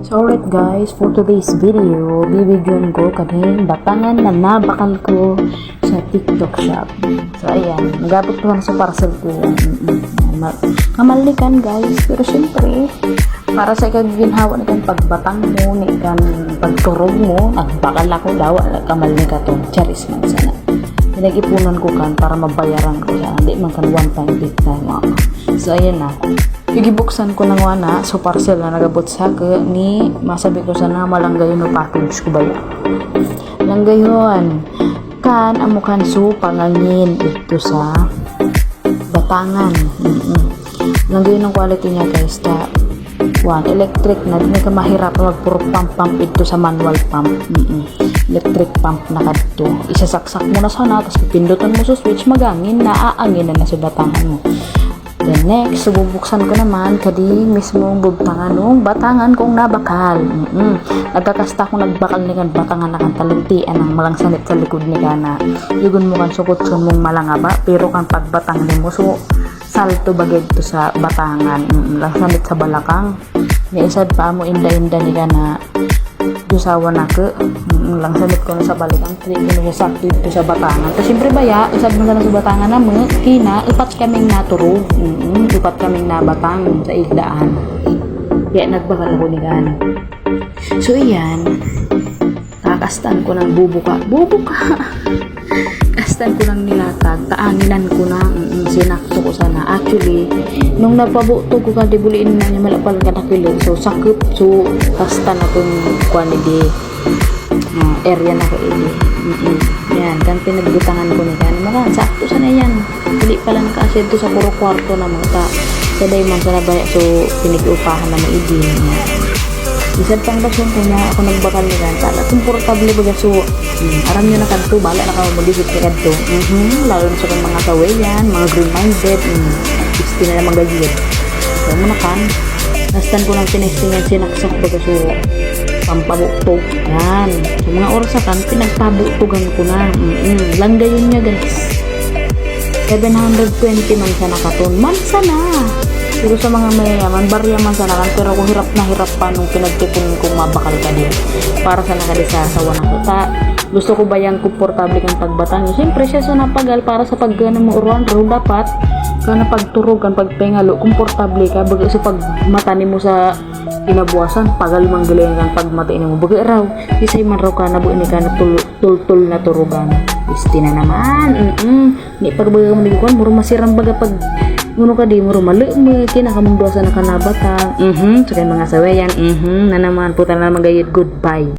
So alright guys, for today's video, bibidyoan ko kaming batangan na nabakal ko sa TikTok shop. So ayan, nagabot ko lang sa parcel ko yan. Kamalikan guys, pero syempre, para sa ikaginhawa na kan pagbatang mo, na ikan pagturog mo, nagbakal ako daw, kamalin ka to, charis man sana. Pinag-ipunan ko kan para mabayaran ko siya, hindi man kan one time, big time. So ayan na. Igibuksan ko ng wana so parcel na nagabot sa ke ni masabi ko sana malanggayon no package ko ba yan. Langgayon kan amukan so pangangin ito sa batangan. Langgayon ng quality niya guys ta one electric na di ka mahirap magpuro pump ito sa manual pump. Electric pump na kadto isasaksak mo na sana tapos pipindutan mo sa switch magangin na aangin na sa batangan mo. Then next, bubuksan ko naman kadi mismong bubtangan ng batangan kong nabakal. Nagkakasta ko nagbakal ni kan batangan na kan talintian ang malang sanit sa likod ni kana. Yugon mo kan sukot sun mong malangaba pero kan pagbatang ni mo so salto bagay to sa batangan. Lang sanit sa balakang. Ni isad pa mo inda-inda ni kana dusawa na ke lang sanit ko na sa balikang tri ko na sakto dito sa batangan. Tapos siyempre baya, isad mo na sa batangan na mo, kina, ipat kaming naturog. Ipat kaming nabatang sa igdaan. Kaya nagbakal ako ni Gana. So iyan, kakastan ko ng bubuka. Kastan ko ng nilatag, taanginan ko na, sinakto ko sana. Actually, nung nagpabuto ko ka, dibuliin na niya malapal ka nakilin. So, sakit. So, kastan akong quantity. Area na ko ini. Yan, kan pinagbutangan ko ni kan. Maka, sakto sana yan. Pili pala nakaasya to sa puro kwarto na mga saday man sana ba. So, pinag-upahan na maidin. Isad pang rason kanya ako nagbakal ni kan. Tala, komportable baga so, aram nyo na kanto, bala na ka mag-isip ni kanto. Lalo na sa kong mga kawayan, mga green-minded, 60 na naman gagawin. So, muna kan, nastan ko ng tinestingan sinaksak baga so, pampabuktok. Yan. So, mga oras kan, pinagpabuktogan ko na. Langgayon niya guys. 720 man sana katon. Man sana. Pero sa mga mayayaman, barya man sana kan. Pero kung hirap na hirap pa nung pinagtipon kong mabakal ka din. Para sa nakalisasawa na kita. Gusto ko ba yung komportable kang pagbatang? Siyempre siya sa napagal para sa paggana mo uruan. Pero dapat ka na pagturog kan pagpengalo. Komportable ka. Baga sa pagmatani mo sa kinabuasan. Pagal mang galing kang pagmatiin mo. Baga raw. Isay man raw ka na buin ka na tul na turugan. Isti na naman. Ni pagbaga mo nagikuan. Muro masirang baga pag muno ka di muro malu mo kinakamundosa na kanabata. So kay mga sawayan. Na naman puta na magayod goodbye.